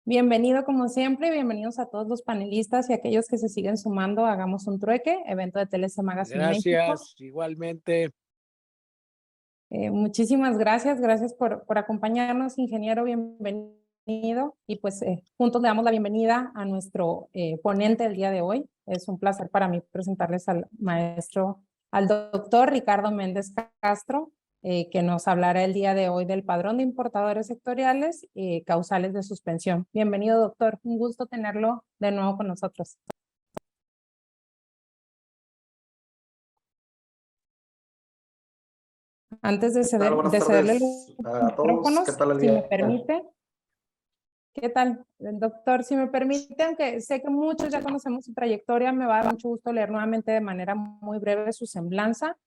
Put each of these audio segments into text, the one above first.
Bienvenido como siempre, bienvenidos a todos los panelistas y aquellos que se siguen sumando a Hagamos un Trueque, evento de TLC Magazine México. Gracias, igualmente. Muchísimas gracias, gracias por acompañarnos, ingeniero, bienvenido. Y pues juntos le damos la bienvenida a nuestro ponente del día de hoy. Es un placer para mí presentarles al maestro, al doctor Ricardo Méndez Castro, que nos hablará el día de hoy del padrón de importadores sectoriales causales de suspensión. Bienvenido, doctor. Un gusto tenerlo de nuevo con nosotros. Antes de cederle los micrófonos, si me permite. ¿Qué tal, doctor? Si me permite, aunque sé que muchos ya conocemos su trayectoria, me va a dar mucho gusto leer nuevamente de manera muy breve su semblanza.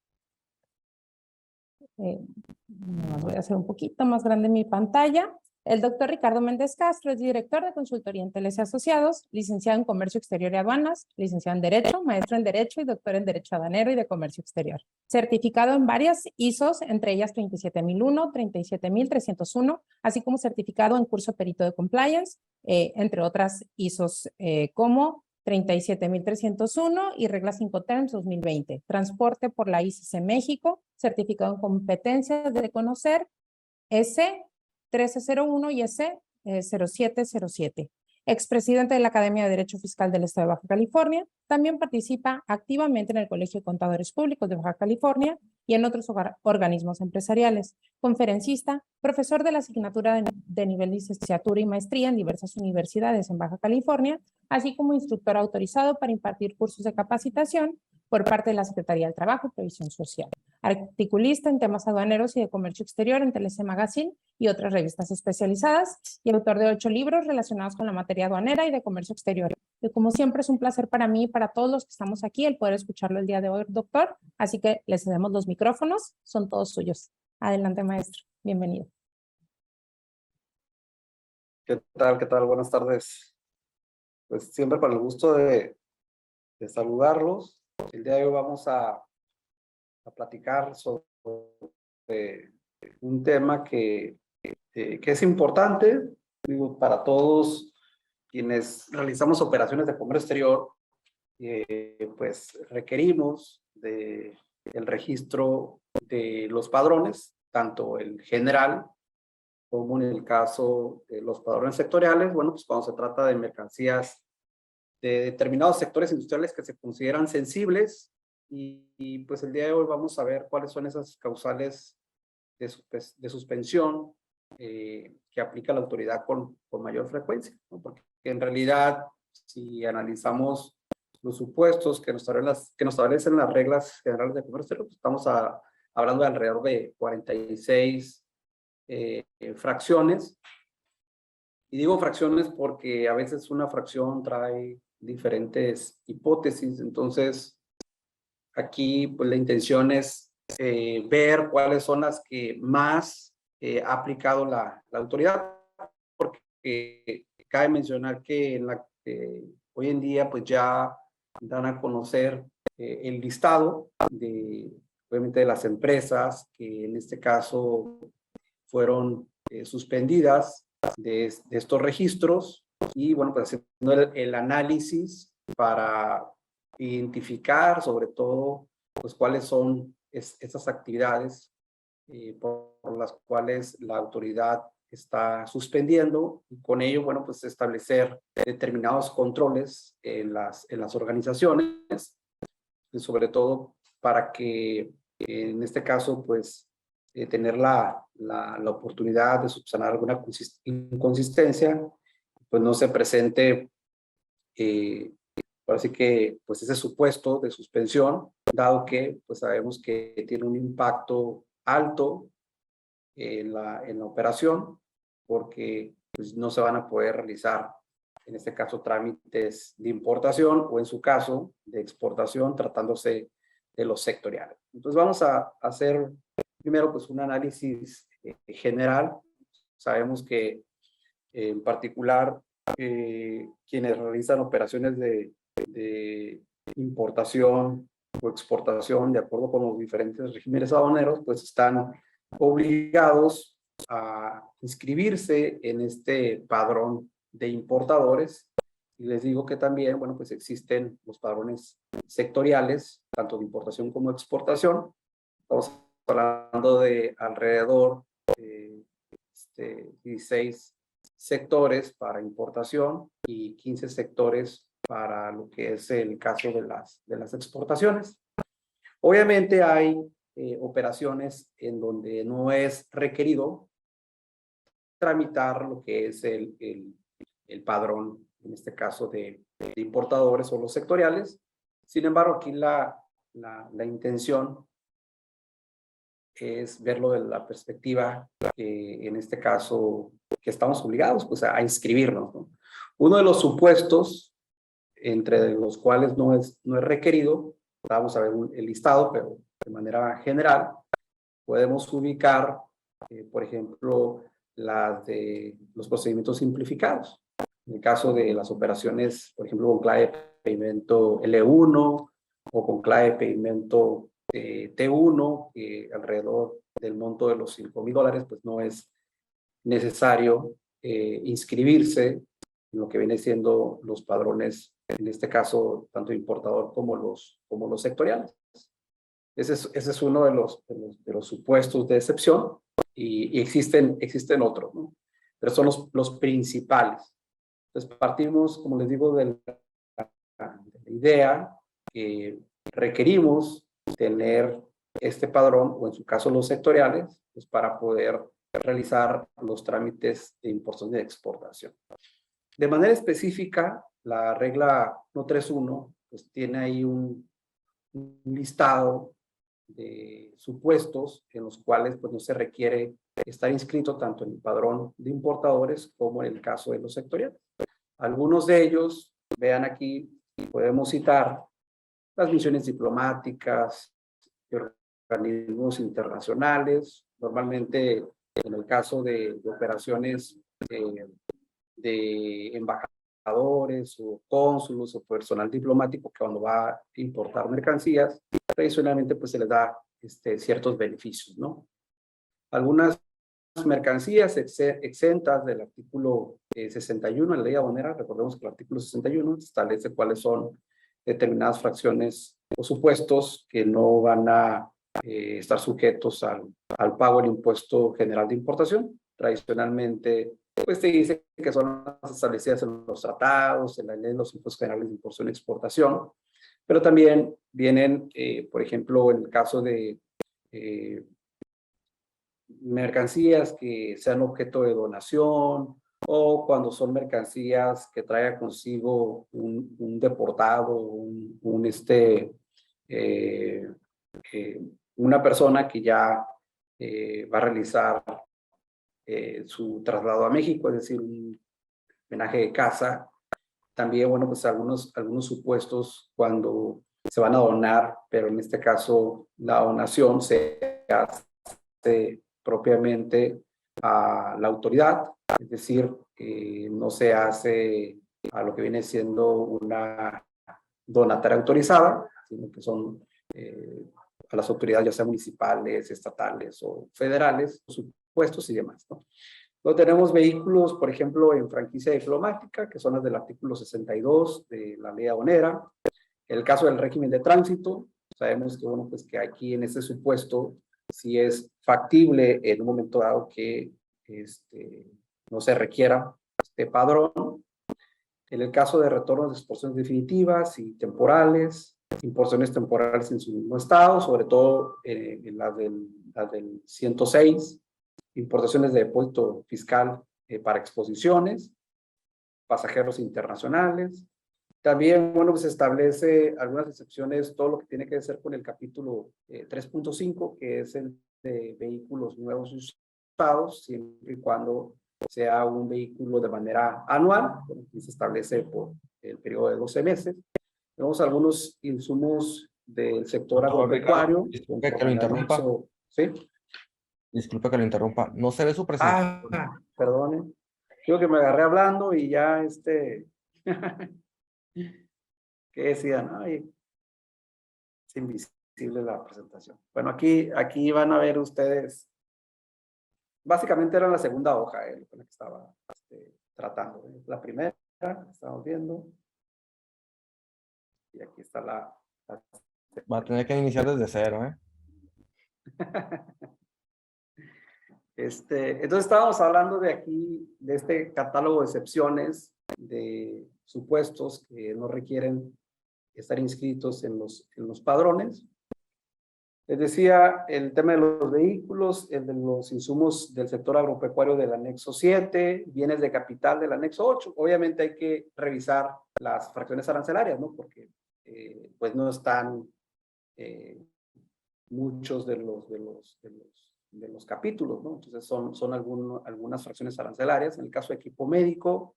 Voy a hacer un poquito más grande mi pantalla. El doctor Ricardo Méndez Castro es director de consultoría en TLC Asociados, licenciado en Comercio Exterior y Aduanas, licenciado en Derecho, maestro en Derecho y doctor en Derecho Aduanero y de Comercio Exterior. Certificado en varias ISOs, entre ellas 37001, 37301, así como certificado en curso perito de compliance, entre otras ISOs como 37301 y regla 5 Terms 2020. Transporte por la ICC México, certificado en competencias de conocer, S1301 y S0707. Expresidente de la Academia de Derecho Fiscal del Estado de Baja California, también participa activamente en el Colegio de Contadores Públicos de Baja California y en otros organismos empresariales. Conferencista, profesor de la asignatura de nivel licenciatura y maestría en diversas universidades en Baja California, así como instructor autorizado para impartir cursos de capacitación por parte de la Secretaría del Trabajo y Previsión Social. Articulista en temas aduaneros y de comercio exterior en TLC Magazine y otras revistas especializadas y autor de 8 libros relacionados con la materia aduanera y de comercio exterior. Y como siempre es un placer para mí y para todos los que estamos aquí el poder escucharlo el día de hoy, doctor. Así que le cedemos los micrófonos, son todos suyos. Adelante, maestro. Bienvenido. ¿Qué tal? ¿Qué tal? Buenas tardes. Pues siempre para el gusto de saludarlos. El día de hoy vamos a platicar sobre un tema que es importante, digo, para todos quienes realizamos operaciones de comercio exterior, pues requerimos del registro de los padrones, tanto el general como en el caso de los padrones sectoriales. Bueno, pues cuando se trata de mercancías de determinados sectores industriales que se consideran sensibles, y pues el día de hoy vamos a ver cuáles son esas causales de suspensión que aplica la autoridad con mayor frecuencia, ¿no? Porque en realidad, si analizamos los supuestos que nos establecen las reglas generales de comercio exterior, pues estamos hablando de alrededor de 46 fracciones. Y digo fracciones porque a veces una fracción trae diferentes hipótesis. Entonces, aquí pues la intención es ver cuáles son las que más ha aplicado la autoridad, porque cabe mencionar que hoy en día pues ya dan a conocer el listado obviamente de las empresas que en este caso fueron suspendidas de estos registros, y bueno, pues haciendo el análisis para identificar sobre todo pues cuáles son esas actividades por las cuales la autoridad está suspendiendo, y con ello, bueno, pues establecer determinados controles en las organizaciones, y sobre todo para que en este caso pues tener la oportunidad de subsanar alguna inconsistencia, pues no se presente ahora sí que pues ese supuesto de suspensión, dado que pues sabemos que tiene un impacto alto en la operación, porque pues no se van a poder realizar en este caso trámites de importación o en su caso de exportación, tratándose de los sectoriales. Entonces vamos a hacer primero pues un análisis general. Sabemos que en particular quienes realizan operaciones de importación o exportación de acuerdo con los diferentes regímenes aduaneros, pues están obligados a inscribirse en este padrón de importadores. Y les digo que también, bueno, pues existen los padrones sectoriales, tanto de importación como de exportación. Estamos hablando de alrededor de 16 sectores para importación y 15 sectores para lo que es el caso de las exportaciones. Obviamente hay operaciones en donde no es requerido tramitar lo que es el padrón, en este caso de importadores o los sectoriales. Sin embargo, aquí la intención es verlo de la perspectiva, en este caso, que estamos obligados pues, a inscribirnos, ¿no? Uno de los supuestos, entre los cuales no es requerido, vamos a ver el listado, pero de manera general, podemos ubicar, por ejemplo, las de los procedimientos simplificados. En el caso de las operaciones, por ejemplo, con clave de pedimento L1 o con clave de pedimento T1, que alrededor del monto de los $5,000, pues no es necesario inscribirse en lo que viene siendo los padrones, en este caso, tanto importador como los sectoriales. Ese es uno de los supuestos de excepción y existen otros, ¿no? Pero son los principales. Entonces partimos, como les digo, de la idea que requerimos tener este padrón, o en su caso los sectoriales, pues para poder realizar los trámites de importación y de exportación. De manera específica, la regla 131 pues tiene ahí un listado de supuestos en los cuales pues no se requiere estar inscrito tanto en el padrón de importadores como en el caso de los sectoriales. Algunos de ellos, vean aquí, podemos citar las misiones diplomáticas, organismos internacionales, normalmente en el caso de operaciones de embajadores o cónsulos o personal diplomático que cuando va a importar mercancías, tradicionalmente pues se les da ciertos beneficios, ¿no? Algunas mercancías exentas del artículo 61 de la ley aduanera. Recordemos que el artículo 61 establece cuáles son determinadas fracciones o supuestos que no van a estar sujetos al pago del impuesto general de importación. Tradicionalmente, pues te dice que son las establecidas en los tratados, en la ley de los impuestos generales de importación y exportación, pero también vienen, por ejemplo, en el caso de mercancías que sean objeto de donación o cuando son mercancías que traiga consigo un deportado, una persona que ya va a realizar su traslado a México, es decir, un homenaje de casa. También, bueno, pues algunos supuestos cuando se van a donar, pero en este caso la donación se hace propiamente a la autoridad, es decir, no se hace a lo que viene siendo una donataria autorizada, sino que son a las autoridades ya sea municipales, estatales o federales, supuestos y demás, ¿no? Luego tenemos vehículos, por ejemplo, en franquicia diplomática, que son las del artículo 62 de la ley aduanera. En el caso del régimen de tránsito, sabemos que, bueno, pues que aquí en este supuesto, si es factible en un momento dado que no se requiera este padrón. En el caso de retornos de exportaciones definitivas y temporales, importaciones temporales en su mismo estado, sobre todo en las del 106, importaciones de depósito fiscal para exposiciones, pasajeros internacionales. También, bueno, pues se establece algunas excepciones, todo lo que tiene que ver con el capítulo 3.5, que es el de vehículos nuevos usados, siempre y cuando sea un vehículo de manera anual, que se establece por el periodo de 12 meses. Tenemos algunos insumos del sector agropecuario. Disculpe que lo interrumpa. ¿Sí? Disculpe que lo interrumpa. No se ve su presentación. Perdone. Digo que me agarré hablando y ya ¿qué decían? Ay, es invisible la presentación. Bueno, aquí van a ver ustedes. Básicamente era la segunda hoja con la que estaba tratando. La primera que estamos viendo. Y aquí está la Va a tener que iniciar desde cero, ¿eh? Entonces estábamos hablando de aquí, de este catálogo de excepciones, de supuestos que no requieren estar inscritos en los padrones. Les decía, el tema de los vehículos, el de los insumos del sector agropecuario del anexo 7, bienes de capital del anexo 8. Obviamente hay que revisar las fracciones arancelarias, ¿no? Porque pues no están muchos de los capítulos, ¿no? Entonces son algunas fracciones arancelarias. En el caso de equipo médico,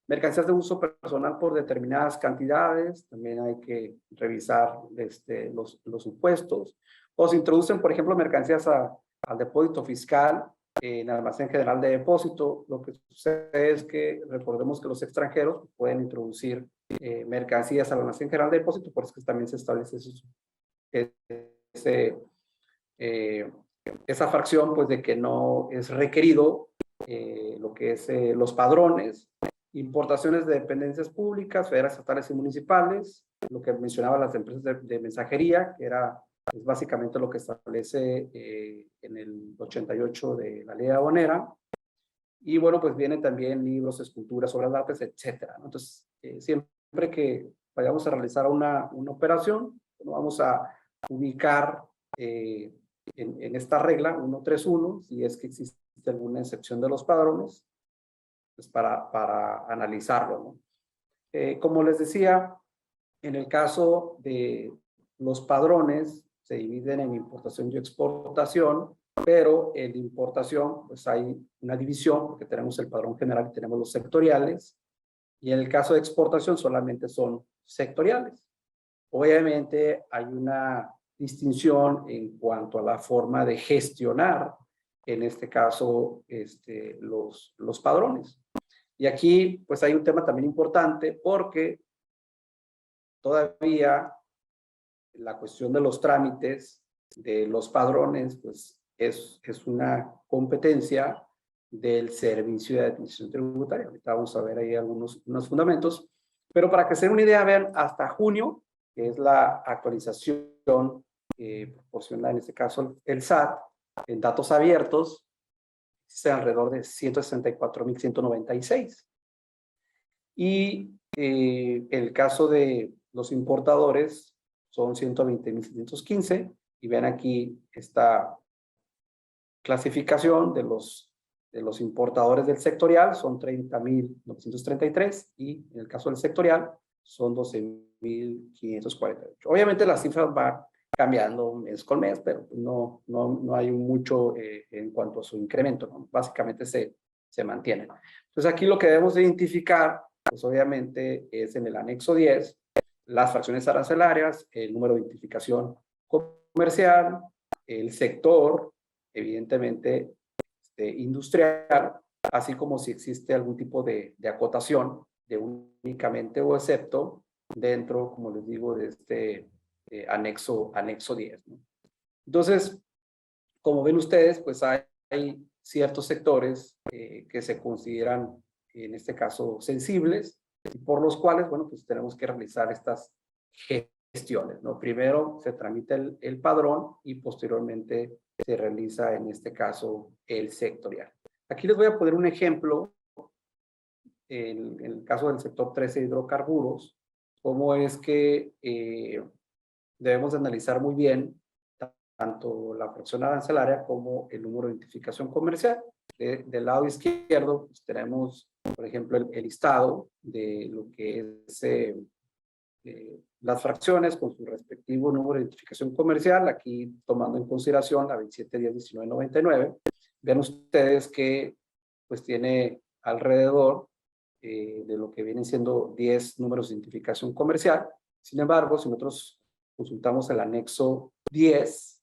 mercancías de uso personal por determinadas cantidades, también hay que revisar los supuestos. O se introducen, por ejemplo, mercancías al depósito fiscal en almacén general de depósito. Lo que sucede es que recordemos que los extranjeros pueden introducir mercancías al almacén general de depósito, por eso que también se establece esa fracción, pues, de que no es requerido lo que es los padrones, importaciones de dependencias públicas, federales, estatales y municipales, lo que mencionaba las empresas de mensajería, que era pues, básicamente lo que establece en el 88 de la ley aduanera. Y bueno, pues vienen también libros, esculturas, obras de arte, etcétera, ¿no? Entonces, siempre que vayamos a realizar una operación, bueno, vamos a ubicar en esta regla 131, si es que existe alguna excepción de los padrones, pues para analizarlo, ¿no? Como les decía, en el caso de los padrones, se dividen en importación y exportación, pero en importación, pues hay una división, porque tenemos el padrón general y tenemos los sectoriales, y en el caso de exportación solamente son sectoriales. Obviamente hay una distinción en cuanto a la forma de gestionar, en este caso, los padrones. Y aquí, pues hay un tema también importante porque todavía la cuestión de los trámites de los padrones, pues es una competencia del Servicio de Administración Tributaria. Ahorita vamos a ver ahí unos fundamentos, pero para que se den una idea, vean, hasta junio, que es la actualización proporciona en este caso el SAT, en datos abiertos, es alrededor de 164,196. Y el caso de los importadores son 120,715. Y ven aquí esta clasificación de los importadores del sectorial, son 30,933. Y en el caso del sectorial, son 12,548. Obviamente las cifras van cambiando mes con mes, pero no hay mucho en cuanto a su incremento, ¿no? Básicamente se mantiene. Entonces aquí lo que debemos de identificar, pues obviamente es en el anexo 10, las fracciones arancelarias, el número de identificación comercial, el sector, evidentemente industrial, así como si existe algún tipo de acotación de únicamente o excepto dentro, como les digo, de este anexo 10, ¿no? Entonces, como ven ustedes, pues hay ciertos sectores que se consideran, en este caso, sensibles, y por los cuales, bueno, pues tenemos que realizar estas gestiones, ¿no? Primero se tramita el padrón y posteriormente se realiza, en este caso, el sectorial. Aquí les voy a poner un ejemplo, en el caso del sector 13 de hidrocarburos, cómo es que debemos analizar muy bien tanto la fracción arancelaria como el número de identificación comercial. Del lado izquierdo pues, tenemos, por ejemplo, el listado de lo que es las fracciones con su respectivo número de identificación comercial, aquí tomando en consideración la 27101999. Ven ustedes que pues tiene alrededor de lo que vienen siendo 10 números de identificación comercial. Sin embargo, si nosotros consultamos el anexo 10,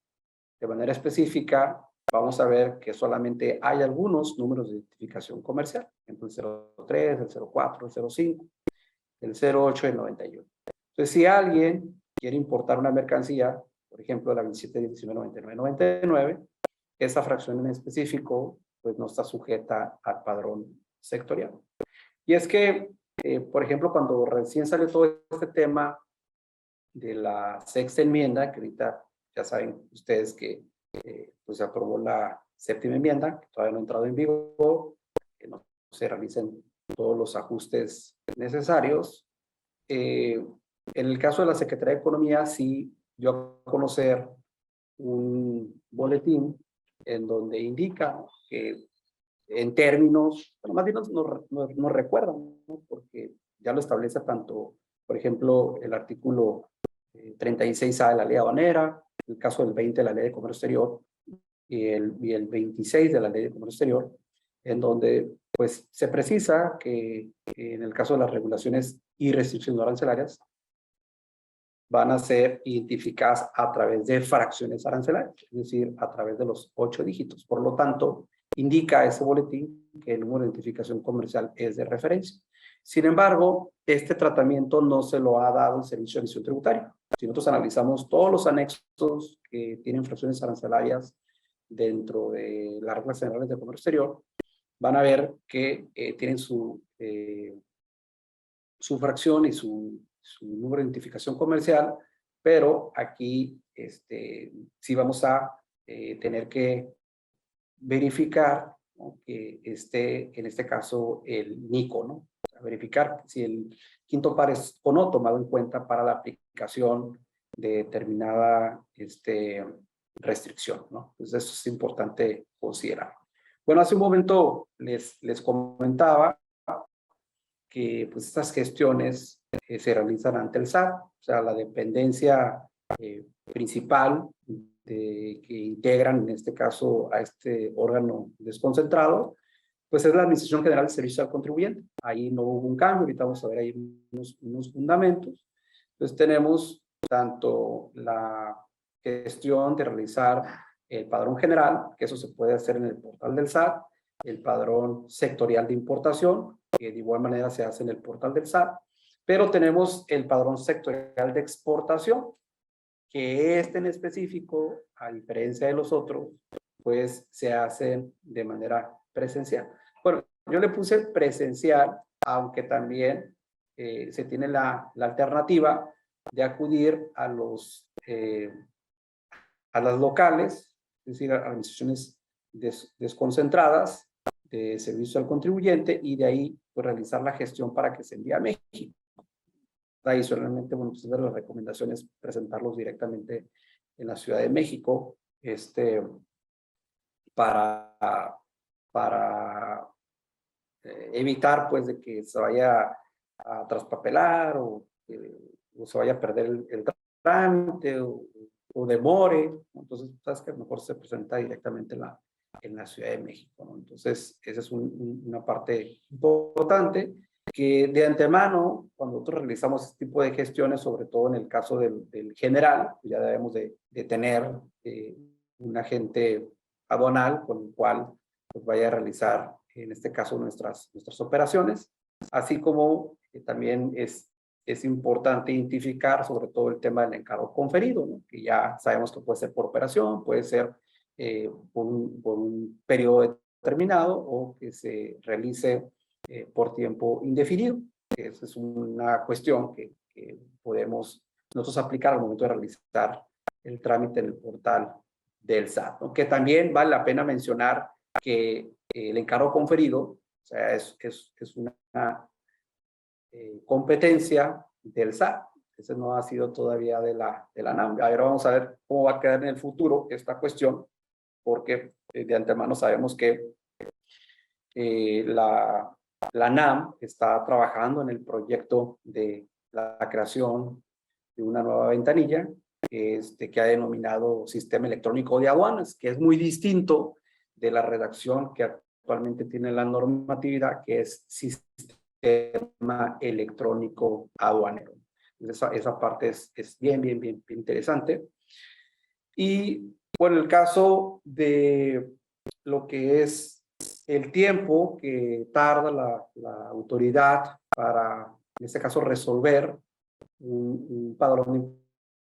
de manera específica, vamos a ver que solamente hay algunos números de identificación comercial, por ejemplo, el 03, el 04, el 05, el 08 y el 91. Entonces, si alguien quiere importar una mercancía, por ejemplo, la 27199999, esa fracción en específico, pues no está sujeta al padrón sectorial. Y es que, por ejemplo, cuando recién salió todo este tema de la sexta enmienda, que ahorita ya saben ustedes que pues se aprobó la séptima enmienda, que todavía no ha entrado en vigor, que no se realicen todos los ajustes necesarios. En el caso de la Secretaría de Economía, sí dio a conocer un boletín en donde indica que en términos, bueno, más bien nos recuerdan, ¿no? Porque ya lo establece tanto, por ejemplo, el artículo 36A de la ley aduanera, el caso del 20 de la ley de comercio exterior y el 26 de la ley de comercio exterior, en donde pues se precisa que en el caso de las regulaciones y restricciones arancelarias van a ser identificadas a través de fracciones arancelarias, es decir, a través de los 8 dígitos. Por lo tanto, indica ese boletín que el número de identificación comercial es de referencia. Sin embargo, este tratamiento no se lo ha dado el Servicio de Administración Tributaria. Si nosotros analizamos todos los anexos que tienen fracciones arancelarias dentro de las reglas generales de comercio exterior, van a ver que tienen su fracción y su número de identificación comercial, pero aquí sí vamos a tener que verificar, ¿no?, que esté, en este caso, el NICO, ¿no? O sea, verificar si el quinto par es o no tomado en cuenta para la aplicación de determinada restricción, ¿no? Entonces eso es importante considerar. Bueno, hace un momento les comentaba que pues estas gestiones se realizan ante el SAT, o sea, la dependencia principal que integran en este caso a este órgano desconcentrado, pues es la Administración General de Servicio al Contribuyente. Ahí no hubo un cambio, ahorita vamos a ver ahí unos fundamentos. Entonces tenemos tanto la gestión de realizar el padrón general, que eso se puede hacer en el portal del SAT, el padrón sectorial de importación, que de igual manera se hace en el portal del SAT, pero tenemos el padrón sectorial de exportación, que en específico, a diferencia de los otros, pues se hacen de manera presencial. Bueno, yo le puse presencial, aunque también se tiene la alternativa de acudir a las locales, es decir, a administraciones desconcentradas de servicio al contribuyente, y de ahí pues, realizar la gestión para que se envíe a México. Adicionalmente, bueno, pues la recomendación es presentarlos directamente en la Ciudad de México, para evitar pues de que se vaya a traspapelar o se vaya a perder el trámite o demore. Entonces, sabes que mejor se presenta directamente en la Ciudad de México, ¿no? Entonces, esa es una parte importante que de antemano, cuando nosotros realizamos este tipo de gestiones, sobre todo en el caso del general, ya debemos de tener un agente aduanal con el cual pues, vaya a realizar, en este caso, nuestras operaciones, así como también es importante identificar sobre todo el tema del encargo conferido, ¿no? Que ya sabemos que puede ser por operación, puede ser por un periodo determinado o que se realice por tiempo indefinido. Esa es una cuestión que podemos nosotros aplicar al momento de realizar el trámite en el portal del SAT, ¿no? Que también vale la pena mencionar que el encargo conferido, o sea, es una competencia del SAT. Ese no ha sido todavía de la NAM. Ahora vamos a ver cómo va a quedar en el futuro esta cuestión, porque de antemano sabemos que la NAM está trabajando en el proyecto de la creación de una nueva ventanilla que ha denominado Sistema Electrónico de Aduanas, que es muy distinto de la redacción que actualmente tiene la normatividad, que es Sistema Electrónico Aduanero. Esa parte es bien interesante. Y bueno, el caso de lo que es el tiempo que tarda la autoridad para, en este caso, resolver un padrón de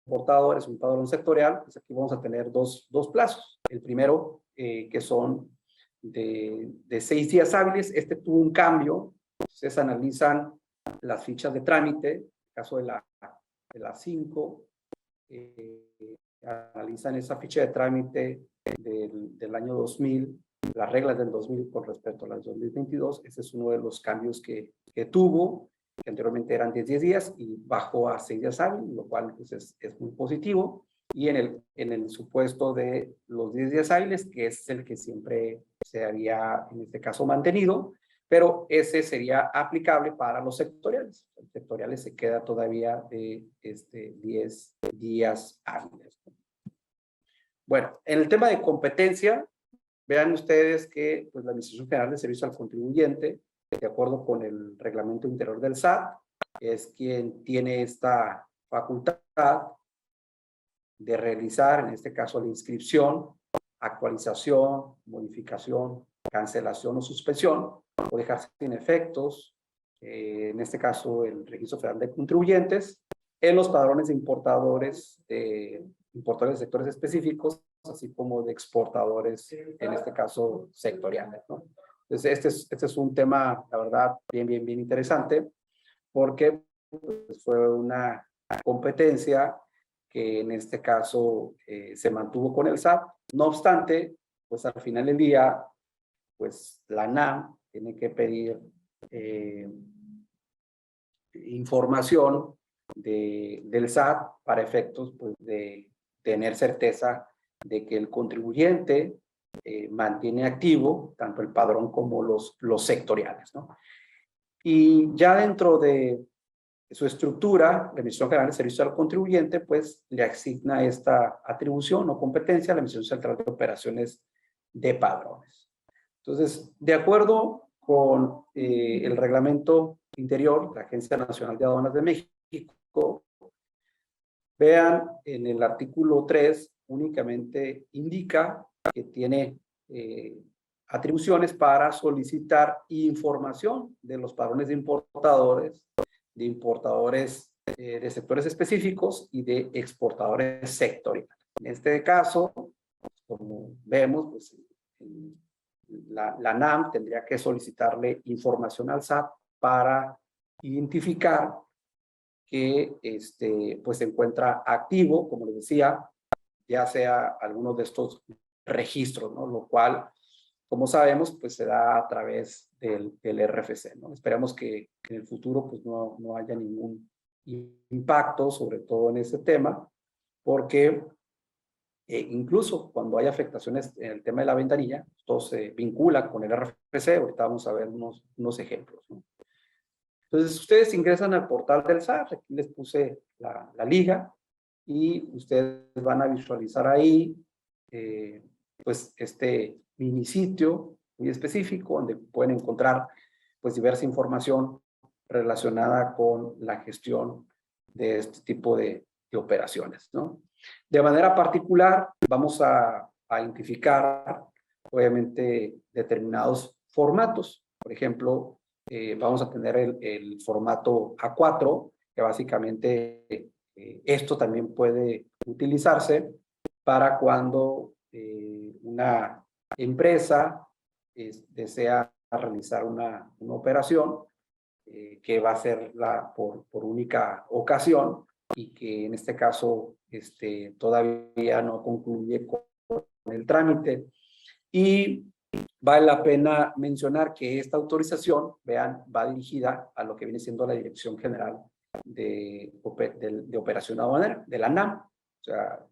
importadores, un padrón sectorial, pues aquí vamos a tener dos plazos. El primero, que son de 6 días hábiles, tuvo un cambio, Ustedes analizan las fichas de trámite, en el caso de la 5, analizan esa ficha de trámite del año 2000, las reglas del 2000 con respecto a las 2022. Ese es uno de los cambios que tuvo, que anteriormente eran 10 días y bajó a 6 días hábiles, lo cual pues, es muy positivo. Y en el supuesto de los 10 días hábiles, que es el que siempre se había, en este caso, mantenido, pero ese sería aplicable para los sectoriales. Los sectoriales se queda todavía de 10 días hábiles. Bueno, en el tema de competencia, vean ustedes que pues, la Administración General de Servicio al Contribuyente, de acuerdo con el reglamento interior del SAT, es quien tiene esta facultad de realizar, en este caso, la inscripción, actualización, modificación, cancelación o suspensión, o dejar sin efectos, en este caso, el Registro Federal de Contribuyentes, en los padrones de importadores de sectores específicos, así como de exportadores, en este caso, sectoriales, ¿no? Entonces, este es un tema, la verdad, bien interesante, porque pues, fue una competencia que en este caso se mantuvo con el SAT. No obstante, pues al final del día, pues la NAM tiene que pedir información del SAT para efectos pues, de tener certeza de que el contribuyente mantiene activo tanto el padrón como los sectoriales, ¿no? Y ya dentro de su estructura, la Administración General de Servicio al Contribuyente, pues le asigna esta atribución o competencia a la Administración Central de Operaciones de Padrones. Entonces, de acuerdo con el reglamento interior de la Agencia Nacional de Aduanas de México, vean en el artículo 3, únicamente indica que tiene atribuciones para solicitar información de los padrones de importadores de sectores específicos y de exportadores sectoriales. En este caso, como vemos, pues, la NAM tendría que solicitarle información al SAT para identificar que pues se encuentra activo, como les decía, ya sea alguno de estos registros, ¿no? Lo cual, como sabemos, pues se da a través del RFC, ¿no? Esperemos que en el futuro pues no haya ningún impacto, sobre todo en este tema, porque incluso cuando hay afectaciones en el tema de la ventanilla, todo se vincula con el RFC. Ahorita vamos a ver unos ejemplos, ¿no? Entonces, ustedes ingresan al portal del SAT, aquí les puse la liga, y ustedes van a visualizar ahí, pues, este mini sitio muy específico, donde pueden encontrar, pues, diversa información relacionada con la gestión de este tipo de operaciones, ¿no? De manera particular, vamos a identificar, obviamente, determinados formatos. Por ejemplo, vamos a tener el formato A4, que básicamente esto también puede utilizarse para cuando una empresa desea realizar una operación que va a ser por única ocasión y que en este caso todavía no concluye con el trámite. Y vale la pena mencionar que esta autorización, vean, va dirigida a lo que viene siendo la Dirección General de Operación Aduanera, de la NAM. O sea,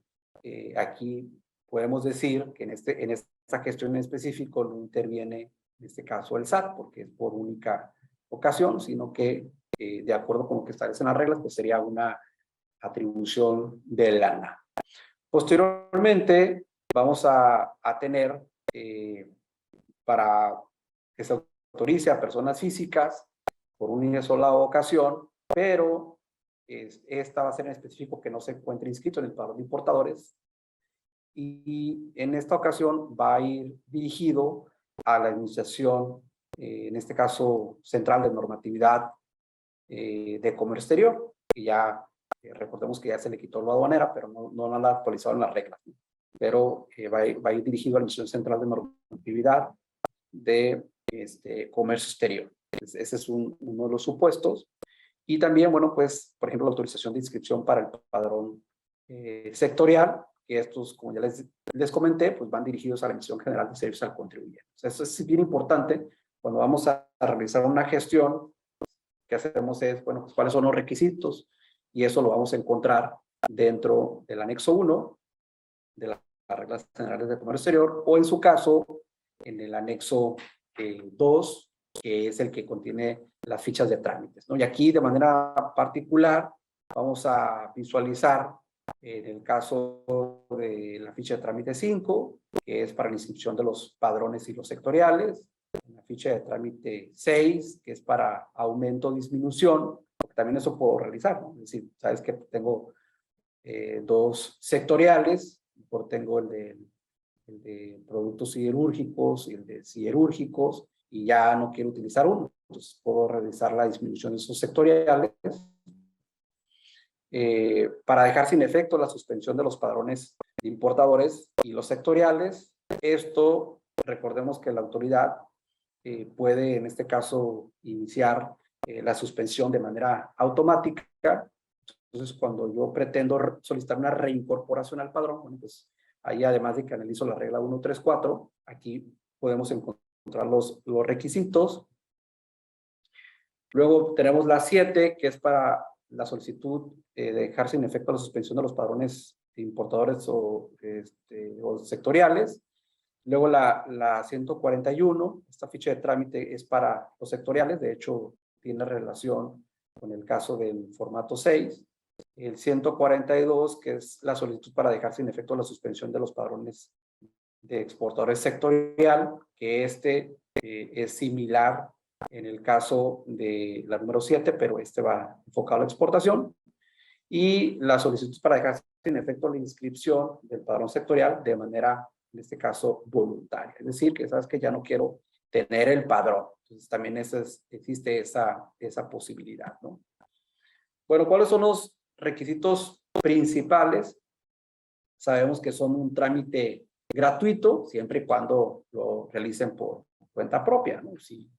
aquí podemos decir que en esta gestión en específico no interviene, en este caso, el SAT, porque es por única ocasión, sino que, de acuerdo con lo que establecen las reglas, pues sería una atribución de la NAM. Posteriormente, vamos a tener para que se autorice a personas físicas por una sola ocasión, pero esta va a ser en específico que no se encuentre inscrito en el padrón de importadores, y en esta ocasión va a ir dirigido a la administración, en este caso Central de Normatividad de Comercio Exterior, que ya recordemos que ya se le quitó la aduanera, pero no la actualizaron las reglas, ¿no? Pero va a ir dirigido a la Administración Central de Normatividad de Comercio Exterior. Ese es uno de los supuestos. Y también, bueno, pues, por ejemplo, la autorización de inscripción para el padrón sectorial, que estos, como ya les comenté, pues van dirigidos a la emisión general de servicios al contribuyente. O sea, eso es bien importante cuando vamos a realizar una gestión. Que hacemos es, bueno, pues, cuáles son los requisitos, y eso lo vamos a encontrar dentro del anexo 1 de las reglas generales de comercio exterior, o en su caso, en el anexo 2, que es el que contiene las fichas de trámites, ¿no? Y aquí, de manera particular, vamos a visualizar, en el caso de la ficha de trámite 5, que es para la inscripción de los padrones y los sectoriales, en la ficha de trámite 6, que es para aumento o disminución, porque también eso puedo realizar, ¿no? Es decir, sabes que tengo 2 sectoriales, tengo el de productos siderúrgicos y el de siderúrgicos, y ya no quiero utilizar uno, entonces puedo realizar la disminución de esos sectoriales para dejar sin efecto la suspensión de los padrones de importadores y los sectoriales. Esto, recordemos que la autoridad puede, en este caso, iniciar la suspensión de manera automática. Entonces, cuando yo pretendo solicitar una reincorporación al padrón, bueno, pues ahí, además de que analizo la regla 134, aquí podemos encontrar los requisitos. Luego tenemos la 7, que es para la solicitud de dejar sin efecto la suspensión de los padrones de importadores o sectoriales. Luego la 141, esta ficha de trámite es para los sectoriales, de hecho tiene relación con el caso del formato 6. El 142, que es la solicitud para dejar sin efecto la suspensión de los padrones de exportadores sectorial, que es similar en el caso de la número 7, pero va enfocado a la exportación. Y la solicitud para dejar sin efecto la inscripción del padrón sectorial de manera, en este caso, voluntaria. Es decir, que sabes que ya no quiero tener el padrón. Entonces también existe esa posibilidad, ¿no? Bueno, ¿cuáles son los requisitos principales? Sabemos que son un trámite gratuito, siempre y cuando lo realicen por cuenta propia, ¿no? Si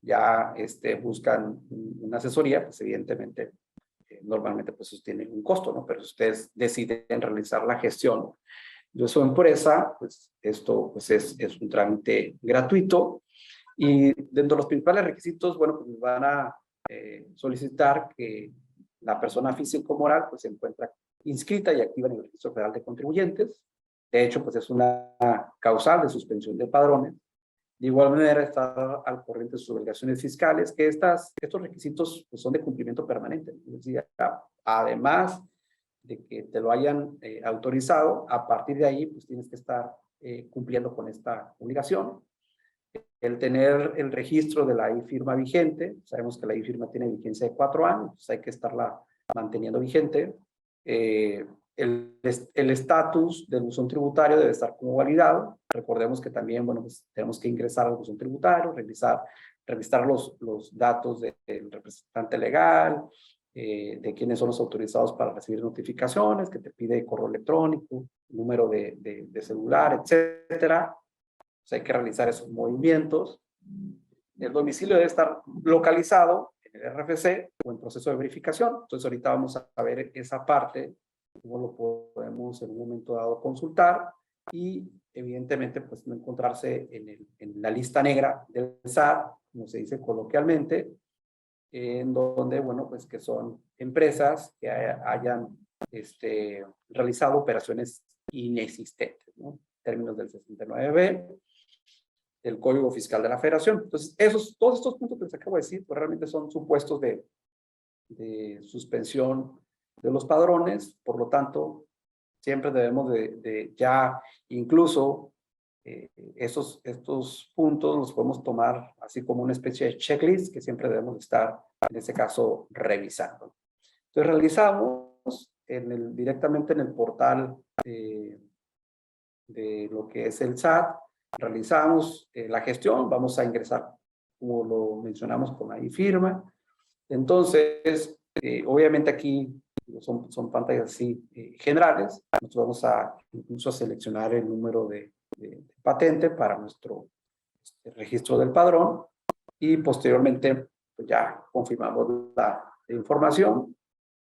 ya buscan una asesoría, pues evidentemente, normalmente pues eso tiene un costo, ¿no? Pero si ustedes deciden realizar la gestión de su empresa, pues esto pues es un trámite gratuito. Y dentro de los principales requisitos, bueno, pues van a solicitar que la persona física o moral pues se encuentra inscrita y activa en el Registro Federal de Contribuyentes. De hecho, pues es una causal de suspensión de padrones. De igual manera, estar al corriente de sus obligaciones fiscales, que estos requisitos pues, son de cumplimiento permanente. Es decir, además de que te lo hayan autorizado, a partir de ahí pues tienes que estar cumpliendo con esta obligación. El tener el registro de la e-firma vigente, sabemos que la e-firma tiene vigencia de 4 años, pues hay que estarla manteniendo vigente. El estatus del buzón tributario debe estar como validado. Recordemos que también, bueno, pues tenemos que ingresar al buzón tributario, revisar los datos del representante legal, de quiénes son los autorizados para recibir notificaciones, que te pide correo electrónico, número de celular, etcétera. Pues hay que realizar esos movimientos. El domicilio debe estar localizado en el RFC o en proceso de verificación. Entonces ahorita vamos a ver esa parte, cómo lo podemos en un momento dado consultar, y evidentemente pues no encontrarse en la lista negra del SAT, como se dice coloquialmente, en donde, bueno, pues que son empresas que hayan realizado operaciones inexistentes, ¿no? En términos del 69B, del Código Fiscal de la Federación. Entonces, todos estos puntos que les acabo de decir, pues realmente son supuestos de suspensión de los padrones. Por lo tanto, siempre debemos de ya, incluso estos puntos los podemos tomar así como una especie de checklist que siempre debemos estar, en este caso, revisando. Entonces, realizamos directamente en el portal de lo que es el SAT, realizamos la gestión, vamos a ingresar, como lo mencionamos, con la e-firma. Entonces, obviamente aquí son pantallas así generales. Nosotros vamos a incluso seleccionar el número de patente para nuestro registro del padrón. y posteriormente pues ya confirmamos la información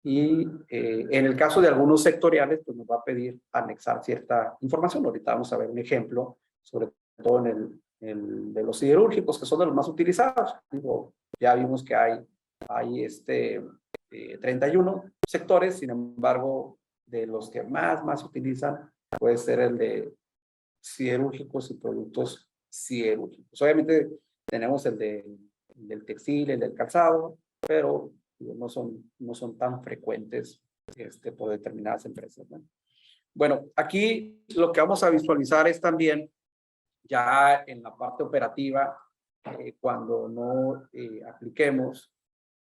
y en el caso de algunos sectoriales pues nos va a pedir anexar cierta información. Ahorita vamos a ver un ejemplo, sobre todo en el de los siderúrgicos, que son de los más utilizados. Digo, ya vimos que hay 31 sectores, sin embargo, de los que más utilizan puede ser el de siderúrgicos y productos siderúrgicos. Obviamente tenemos el del textil, el del calzado, pero no son tan frecuentes por determinadas empresas, ¿no? Bueno, aquí lo que vamos a visualizar es también ya en la parte operativa, cuando no apliquemos,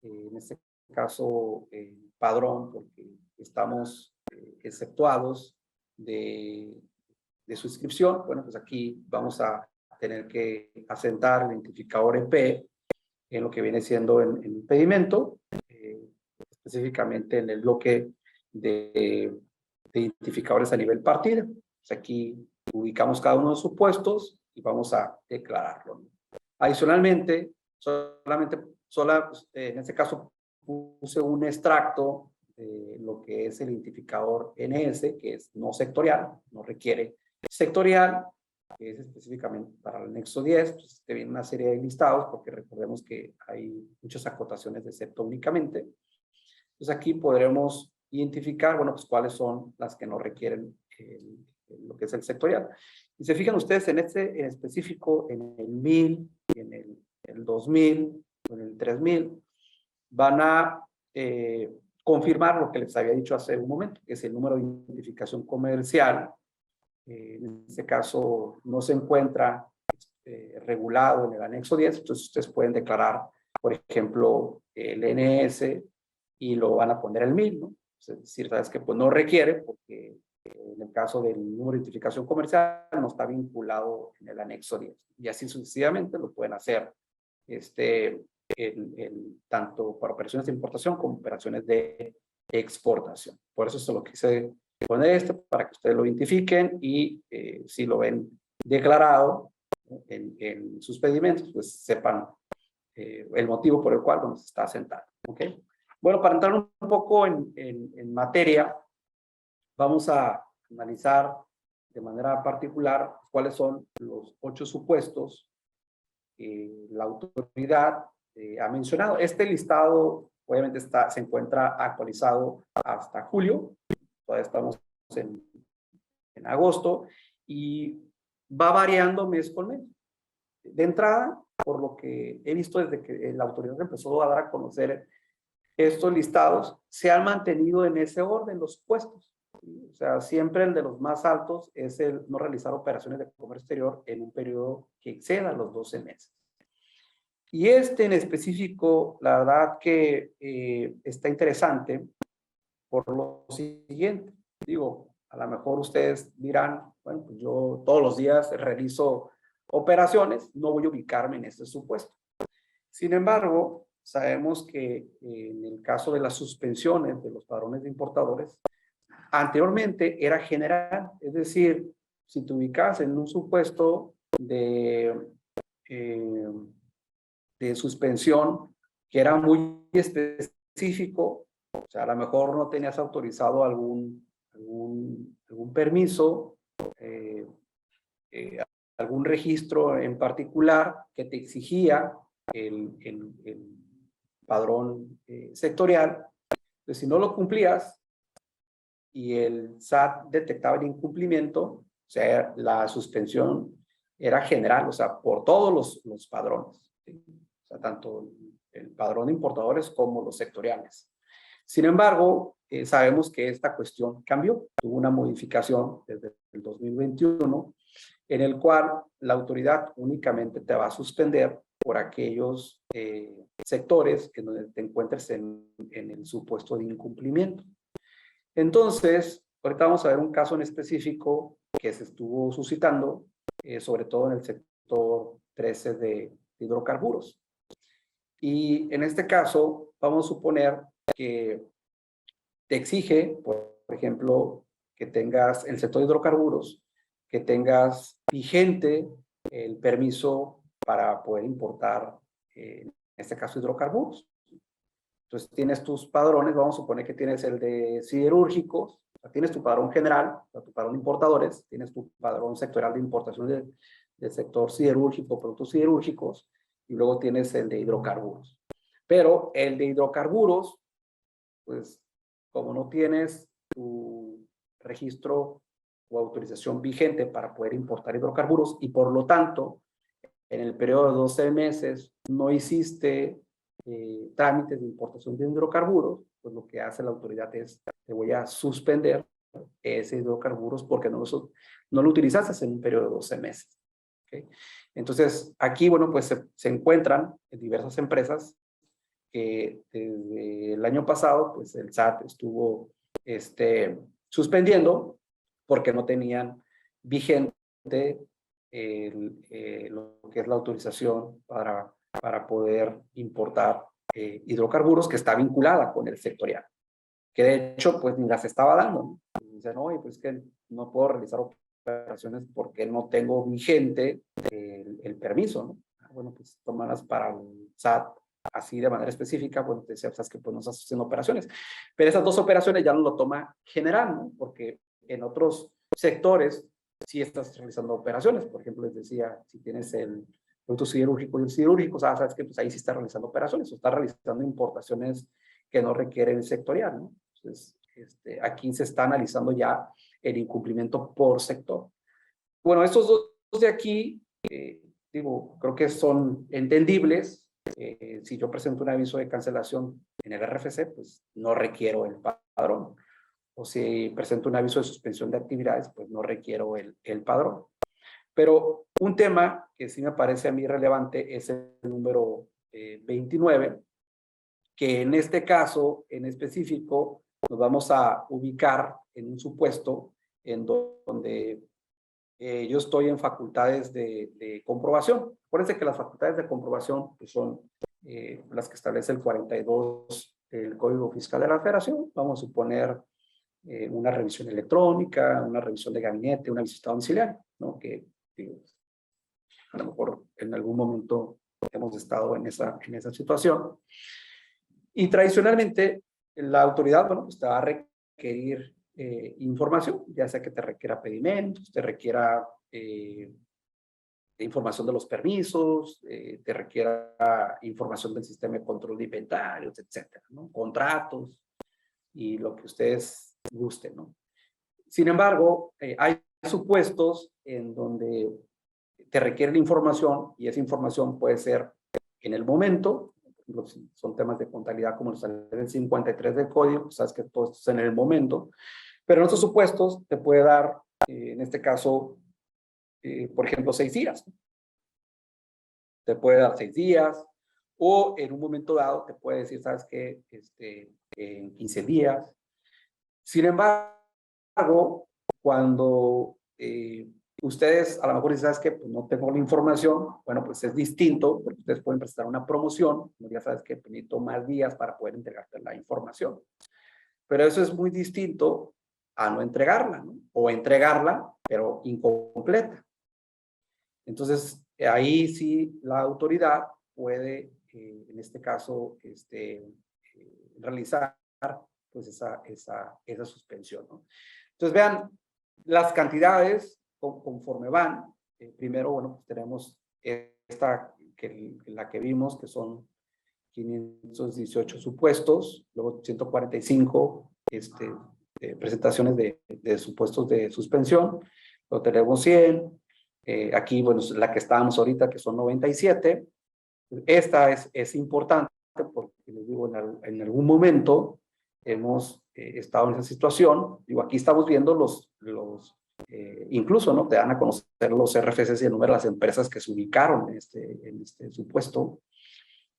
en este caso, padrón, porque estamos exceptuados de suscripción. Bueno, pues aquí vamos a tener que asentar el identificador EP en lo que viene siendo en el pedimento, específicamente en el bloque de identificadores a nivel partida. Pues aquí ubicamos cada uno de sus puestos y vamos a declararlo. Adicionalmente, en este caso puse un extracto de lo que es el identificador NS, que es no sectorial, no requiere sectorial, que es específicamente para el anexo 10, pues te viene una serie de listados, porque recordemos que hay muchas acotaciones de excepto únicamente. Entonces aquí podremos identificar, bueno, pues cuáles son las que no requieren lo que es el sectorial. Y se fijan ustedes en en específico, en el 1000, en el 2000, en el 3000, van a confirmar lo que les había dicho hace un momento, que es el número de identificación comercial. En este caso no se encuentra regulado en el anexo 10, entonces ustedes pueden declarar, por ejemplo, el NS y lo van a poner el 1000, ¿no? Es decir, sabes que pues no requiere, porque en el caso del número de identificación comercial no está vinculado en el anexo 10. Y así sucesivamente lo pueden hacer tanto para operaciones de importación como operaciones de exportación. Por eso se lo quise poner para que ustedes lo identifiquen y si lo ven declarado en sus pedimentos, pues sepan el motivo por el cual se está asentando. ¿Okay? Bueno, para entrar un poco en materia, vamos a analizar de manera particular cuáles son los 8 supuestos que la autoridad ha mencionado. Este listado obviamente se encuentra actualizado hasta julio. Todavía estamos en agosto y va variando mes con mes. De entrada, por lo que he visto desde que la autoridad empezó a dar a conocer estos listados, se han mantenido en ese orden los puestos. O sea, siempre el de los más altos es el no realizar operaciones de comercio exterior en un periodo que exceda los 12 meses. Y en específico, la verdad que está interesante por lo siguiente. Digo, a lo mejor ustedes dirán, bueno, pues yo todos los días realizo operaciones, no voy a ubicarme en este supuesto. Sin embargo, sabemos que en el caso de las suspensiones de los padrones de importadores, anteriormente era general, es decir, si te ubicas en un supuesto de suspensión que era muy específico, o sea, a lo mejor no tenías autorizado algún permiso, algún registro en particular que te exigía el padrón sectorial. Entonces, si no lo cumplías y el SAT detectaba el incumplimiento, o sea, la suspensión era general, o sea, por todos los padrones, ¿sí? O sea, tanto el padrón de importadores como los sectoriales. Sin embargo, sabemos que esta cuestión cambió, tuvo una modificación desde el 2021, en el cual la autoridad únicamente te va a suspender por aquellos sectores en donde te encuentres en el supuesto de incumplimiento. Entonces, ahorita vamos a ver un caso en específico que se estuvo suscitando, sobre todo en el sector 13 de hidrocarburos. Y en este caso, vamos a suponer que te exige, por ejemplo, que tengas el sector de hidrocarburos, que tengas vigente el permiso para poder importar en este caso hidrocarburos. Entonces tienes tus padrones, vamos a suponer que tienes el de siderúrgicos, o sea, tienes tu padrón general, o sea, tu padrón de importadores, tienes tu padrón sectorial de importación del sector siderúrgico, productos siderúrgicos, y luego tienes el de hidrocarburos. Pero el de hidrocarburos, pues como no tienes tu registro o autorización vigente para poder importar hidrocarburos y por lo tanto en el periodo de 12 meses no hiciste trámites de importación de hidrocarburos, pues lo que hace la autoridad es te voy a suspender ese hidrocarburos porque no lo utilizaste en un periodo de 12 meses. ¿Okay? Entonces aquí, bueno, pues se encuentran en diversas empresas que desde el año pasado, pues el SAT estuvo suspendiendo porque no tenían vigente lo que es la autorización para poder importar hidrocarburos que está vinculada con el sectorial. Que de hecho, pues ni las estaba dando, ¿no? Dicen, oye, pues que no puedo realizar operaciones porque no tengo vigente el permiso, ¿no? Bueno, pues tómalas para el SAT así de manera específica, bueno, te decía, sabes que pues no estás haciendo operaciones. Pero esas dos operaciones ya no lo toma general, ¿no? Porque en otros sectores sí estás realizando operaciones. Por ejemplo, les decía, si tienes el producto siderúrgico y el siderúrgico, sabes que pues ahí sí estás realizando operaciones o estás realizando importaciones que no requieren sectorial, ¿no? Entonces, aquí se está analizando ya el incumplimiento por sector. Bueno, estos dos de aquí, digo, creo que son entendibles. Si yo presento un aviso de cancelación en el RFC, pues no requiero el padrón. O si presento un aviso de suspensión de actividades, pues no requiero el padrón. Pero un tema que sí me parece a mí relevante es el número 29, que en este caso, en específico, nos vamos a ubicar en un supuesto en donde yo estoy en facultades de comprobación. Acuérdense que las facultades de comprobación pues son las que establece el 42 del Código Fiscal de la Federación. Vamos a suponer una revisión electrónica, una revisión de gabinete, una visita domiciliaria, ¿no? Que digo, a lo mejor en algún momento hemos estado en esa situación. Y tradicionalmente la autoridad, bueno, pues te va a requerir información, ya sea que te requiera pedimentos, te requiera información de los permisos, te requiera información del sistema de control de inventarios, etcétera, ¿no? Contratos y lo que ustedes gusten, ¿no? Sin embargo, hay supuestos en donde te requieren información y esa información puede ser en el momento. Por ejemplo, si son temas de contabilidad como los del 53 del código, sabes que todo esto es en el momento, pero en otros supuestos te puede dar, en este caso, por ejemplo, 6 días. Te puede dar 6 días, o en un momento dado te puede decir, sabes que en 15 días. Sin embargo, cuando ustedes a lo mejor dicen, ¿sabes qué? Pues no tengo la información, bueno, pues es distinto, porque ustedes pueden presentar una promoción, ya sabes que pues, necesito más días para poder entregarte la información. Pero eso es muy distinto a no entregarla, ¿no? O entregarla, pero incompleta. Entonces, ahí sí la autoridad puede, en este caso, realizar pues esa suspensión, ¿no? Entonces, vean, las cantidades conforme van. Primero, bueno, pues tenemos la que vimos, que son 518 supuestos, luego 145 presentaciones de supuestos de suspensión, luego tenemos 100, aquí, bueno, la que estábamos ahorita, que son 97. Esta es importante porque, les digo, en algún momento hemos estado en esa situación. Digo, aquí estamos viendo incluso, ¿no? Te dan a conocer los RFCs y el número de las empresas que se ubicaron en este supuesto.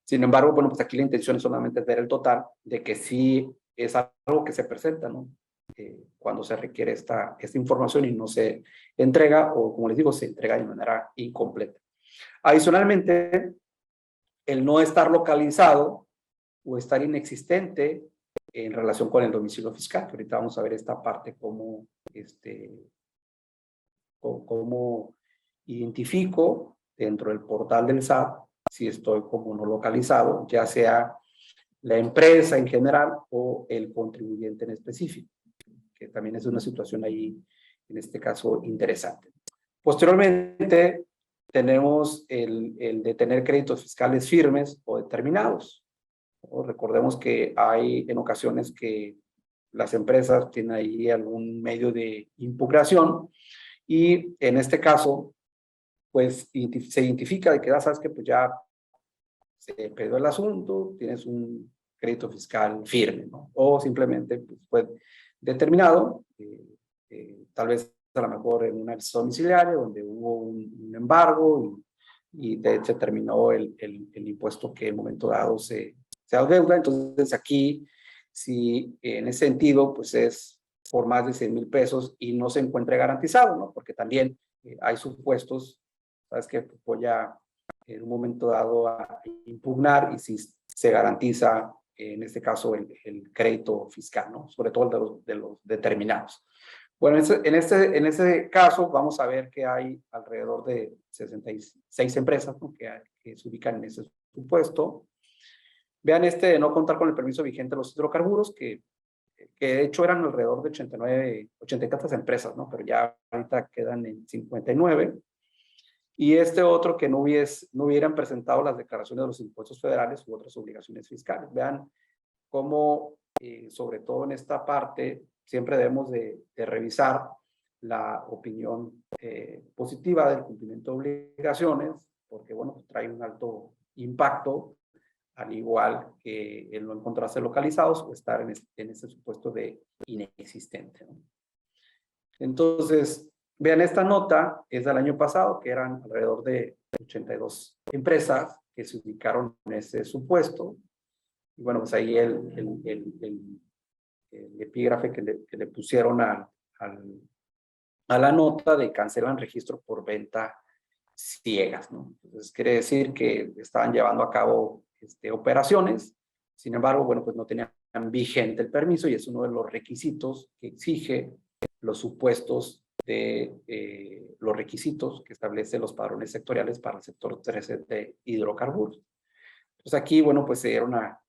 Sin embargo, bueno, pues aquí la intención es solamente ver el total de que sí es algo que se presenta, ¿no? Cuando se requiere esta información y no se entrega, o como les digo, se entrega de manera incompleta. Adicionalmente, el no estar localizado o estar inexistente en relación con el domicilio fiscal, que ahorita vamos a ver esta parte cómo identifico dentro del portal del SAT si estoy como no localizado, ya sea la empresa en general o el contribuyente en específico, que también es una situación ahí, en este caso, interesante. Posteriormente, tenemos el de tener créditos fiscales firmes o determinados. Recordemos que hay en ocasiones que las empresas tienen ahí algún medio de impugnación y en este caso, pues se identifica de que ya sabes que pues ya se perdió el asunto, tienes un crédito fiscal firme, ¿no? O simplemente pues, fue determinado, tal vez a lo mejor en una visita domiciliaria donde hubo un embargo y se terminó el impuesto que en un momento dado se adeuda. Entonces aquí, si en ese sentido, pues es por más de 100,000 pesos y no se encuentre garantizado, ¿no? Porque también hay supuestos, sabes que voy a en un momento dado a impugnar y si se garantiza, en este caso, el crédito fiscal, ¿no? Sobre todo de los determinados. Bueno, en ese caso vamos a ver que hay alrededor de 66 empresas, ¿no? que se ubican en ese supuesto. Vean este de no contar con el permiso vigente de los hidrocarburos, que de hecho eran alrededor de 80 y tantas empresas, ¿no? Pero ya ahorita quedan en 59. Y este otro que no hubieran presentado las declaraciones de los impuestos federales u otras obligaciones fiscales. Vean cómo, sobre todo en esta parte, siempre debemos de revisar la opinión positiva del cumplimiento de obligaciones, porque, bueno, pues trae un alto impacto, al igual que el no encontrarse localizados o estar en ese supuesto de inexistente, ¿no? Entonces, vean, esta nota es del año pasado, que eran alrededor de 82 empresas que se ubicaron en ese supuesto. Y bueno, pues ahí el epígrafe que le pusieron a la nota de cancelan registro por venta ciegas, ¿no? Entonces, quiere decir que estaban llevando a cabo operaciones, sin embargo, bueno, pues no tenían vigente el permiso y es uno de los requisitos que exige los supuestos de los requisitos que establecen los padrones sectoriales para el sector 13 de hidrocarburos. Entonces aquí, bueno, pues se dieron a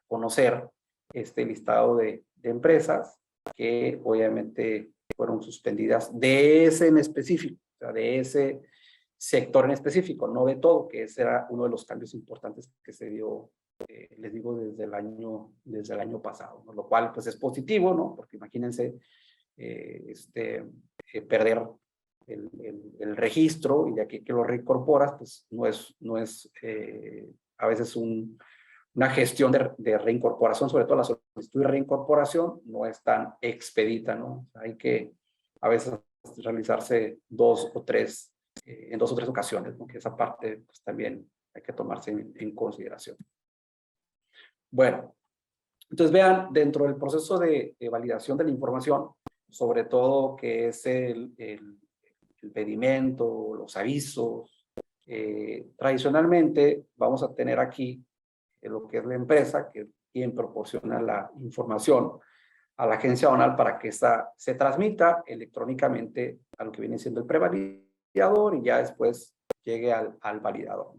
conocer este listado de empresas que obviamente fueron suspendidas de ese en específico, o sea, de ese sector en específico, no de todo, que ese era uno de los cambios importantes que se dio, les digo, desde el año pasado, ¿no? Lo cual pues es positivo, ¿no? Porque imagínense perder el registro y de aquí que lo reincorporas, pues no es a veces una gestión de reincorporación, sobre todo la solicitud de reincorporación, no es tan expedita, ¿no? Hay que a veces realizarse en 2 o 3 ocasiones, ¿no? Que esa parte pues, también hay que tomarse en consideración. Bueno, entonces vean, dentro del proceso de validación de la información, sobre todo que es el pedimento, los avisos, tradicionalmente vamos a tener aquí lo que es la empresa, que quien proporciona la información a la agencia aduanal para que esta se transmita electrónicamente a lo que viene siendo el prevalidador y ya después llegue al validador.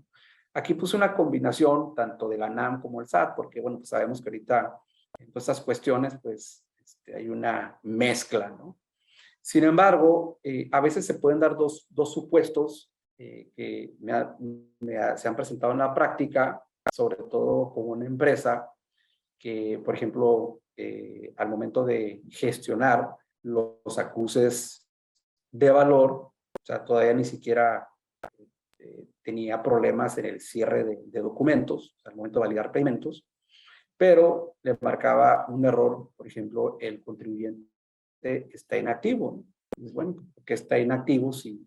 Aquí puse una combinación tanto de la NAM como el SAT, porque bueno, pues sabemos que ahorita en todas estas cuestiones pues hay una mezcla, ¿no? Sin embargo, a veces se pueden dar dos supuestos que se han presentado en la práctica, sobre todo con una empresa que, por ejemplo, al momento de gestionar los acuses de valor, o sea, todavía ni siquiera tenía problemas en el cierre de documentos, al momento de validar pagamentos, pero le marcaba un error, por ejemplo, el contribuyente está inactivo. Entonces, bueno, que está inactivo si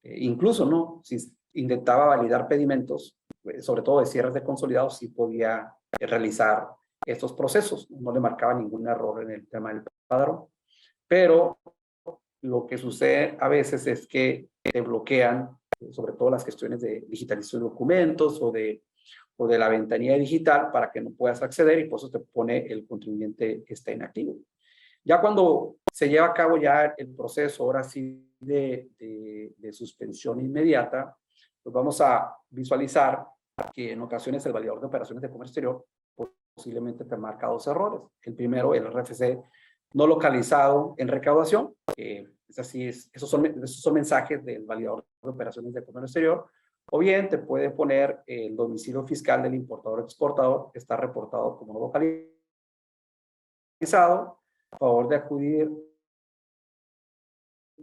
incluso, ¿no? Si intentaba validar pedimentos, sobre todo de cierres de consolidados, sí podía realizar estos procesos. No le marcaba ningún error en el tema del padrón. Pero lo que sucede a veces es que te bloquean, sobre todo las cuestiones de digitalización de documentos o de la ventanilla digital para que no puedas acceder y por eso te pone el contribuyente que está inactivo. Ya cuando se lleva a cabo ya el proceso, ahora sí, de suspensión inmediata, pues vamos a visualizar que en ocasiones el validador de operaciones de comercio exterior posiblemente te marca dos errores. El primero, el RFC no localizado en recaudación, esos son mensajes del validador de operaciones de comercio exterior, o bien te puede poner el domicilio fiscal del importador o exportador, que está reportado como no localizado, a favor de acudir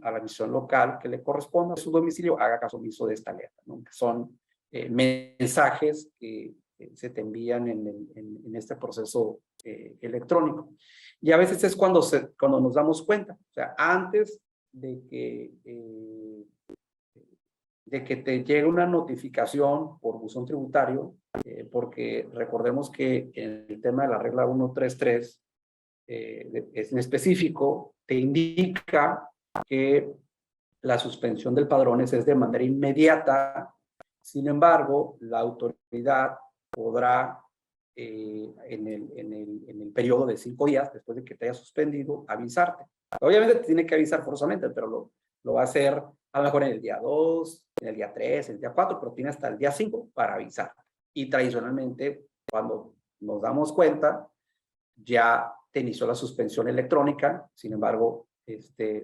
a la misión local que le corresponda a su domicilio, haga caso omiso de esta alerta, ¿no? Que son mensajes que se te envían en este proceso electrónico. Y a veces es cuando nos damos cuenta, o sea, antes de que te llegue una notificación por buzón tributario, porque recordemos que en el tema de la regla 133, en específico, te indica que la suspensión del padrón es de manera inmediata. Sin embargo, la autoridad podrá, en el periodo de 5 días, después de que te haya suspendido, avisarte. Obviamente te tiene que avisar forzosamente, pero lo va a hacer a lo mejor en el día 2, en el día 3, en el día 4, pero tiene hasta el día 5 para avisar. Y tradicionalmente, cuando nos damos cuenta, ya te inició la suspensión electrónica. Sin embargo,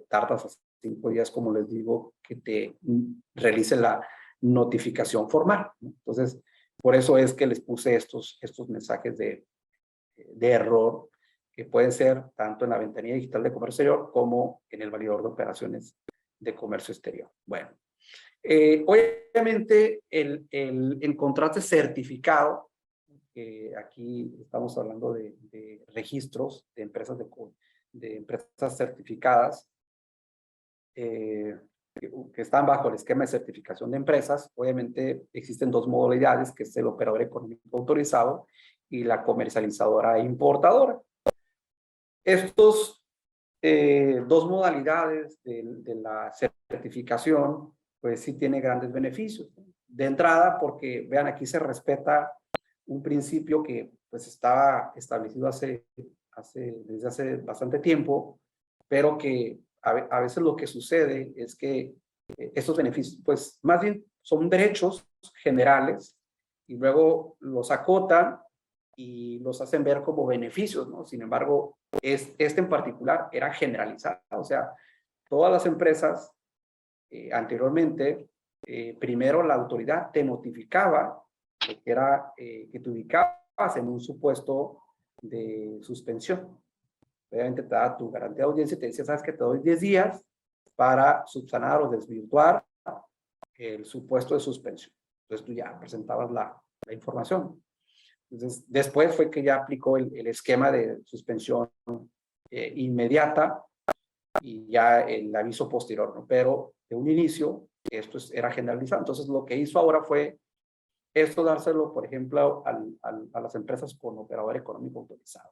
tardas hasta 5 días, como les digo, que te realice la notificación formal, ¿no? Entonces, por eso es que les puse estos mensajes de error, que pueden ser tanto en la ventanilla digital de comercio exterior como en el validador de operaciones de comercio exterior. Bueno, obviamente el encontrarte certificado, aquí estamos hablando de registros de empresas, de empresas certificadas, que están bajo el esquema de certificación de empresas. Obviamente existen dos modalidades, que es el operador económico autorizado y la comercializadora e importadora. Estos dos modalidades de la certificación, pues sí tiene grandes beneficios. De entrada, porque vean, aquí se respeta un principio que pues estaba establecido desde hace bastante tiempo, pero que a veces lo que sucede es que estos beneficios, pues más bien son derechos generales y luego los acotan y los hacen ver como beneficios, ¿no? Sin embargo, este en particular era generalizado. O sea, todas las empresas anteriormente, primero la autoridad te notificaba de que que te ubicabas en un supuesto de suspensión. Obviamente te da tu garantía de audiencia y te dice, sabes que te doy 10 días para subsanar o desvirtuar el supuesto de suspensión. Entonces tú ya presentabas la información. Entonces, después fue que ya aplicó el esquema de suspensión inmediata y ya el aviso posterior, ¿no? Pero de un inicio esto era generalizado. Entonces, lo que hizo ahora fue esto dárselo, por ejemplo, a las empresas con operador económico autorizado.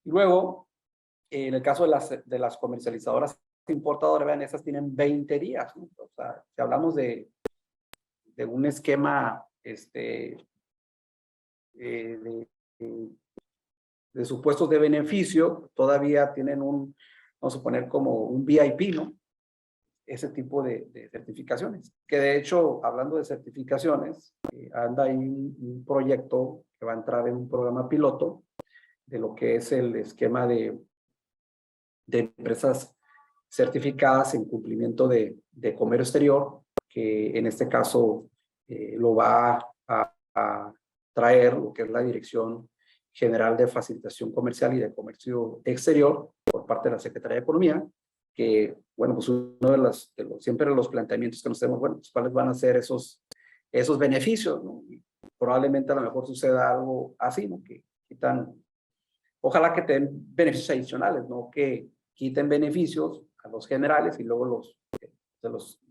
Y luego, en el caso de las comercializadoras importadoras, vean, esas tienen 20 días, ¿no? O sea, si hablamos de un esquema de supuestos de beneficio, todavía tienen vamos a poner como un VIP, ¿no? Ese tipo de certificaciones. Que de hecho, hablando de certificaciones, anda ahí un proyecto que va a entrar en un programa piloto de lo que es el esquema de empresas certificadas en cumplimiento de comercio exterior, que en este caso lo va a traer lo que es la Dirección General de Facilitación Comercial y de Comercio Exterior por parte de la Secretaría de Economía, que, bueno, pues uno siempre los planteamientos que nos tenemos, bueno, pues cuáles van a ser esos beneficios, ¿no? Y probablemente a lo mejor suceda algo así, ¿no? Que quitan, ojalá que te den beneficios adicionales, no que quiten beneficios a los generales y luego se los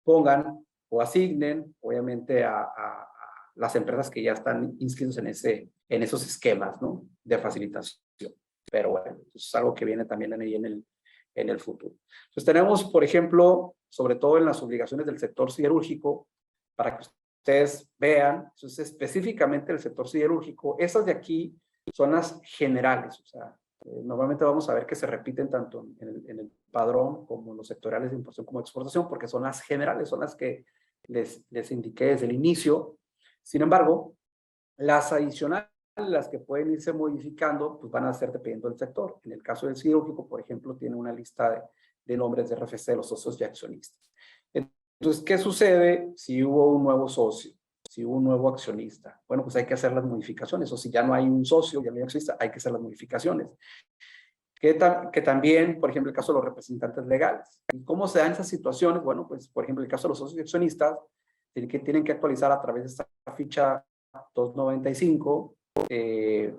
pongan o asignen, obviamente, a las empresas que ya están inscritos en esos esquemas, ¿no? De facilitación. Pero bueno, eso es algo que viene también ahí en el futuro. Entonces tenemos, por ejemplo, sobre todo en las obligaciones del sector siderúrgico, para que ustedes vean, entonces específicamente el sector siderúrgico, esas de aquí son las generales, o sea, Normalmente vamos a ver que se repiten tanto en el padrón como en los sectoriales de importación como exportación, porque son las generales, son las que les indiqué desde el inicio. Sin embargo, las adicionales, las que pueden irse modificando, pues van a ser dependiendo del sector. En el caso del siderúrgico, por ejemplo, tiene una lista de nombres de RFC de los socios y accionistas. Entonces, ¿qué sucede si hubo un nuevo socio? Si hubo un nuevo accionista, bueno, pues hay que hacer las modificaciones, o si ya no hay un socio, ya no hay accionista, hay que hacer las modificaciones. Que también, por ejemplo, el caso de los representantes legales. ¿Y cómo se dan esas situaciones? Bueno, pues, por ejemplo, el caso de los socios y accionistas, tienen que actualizar a través de esta ficha 295, que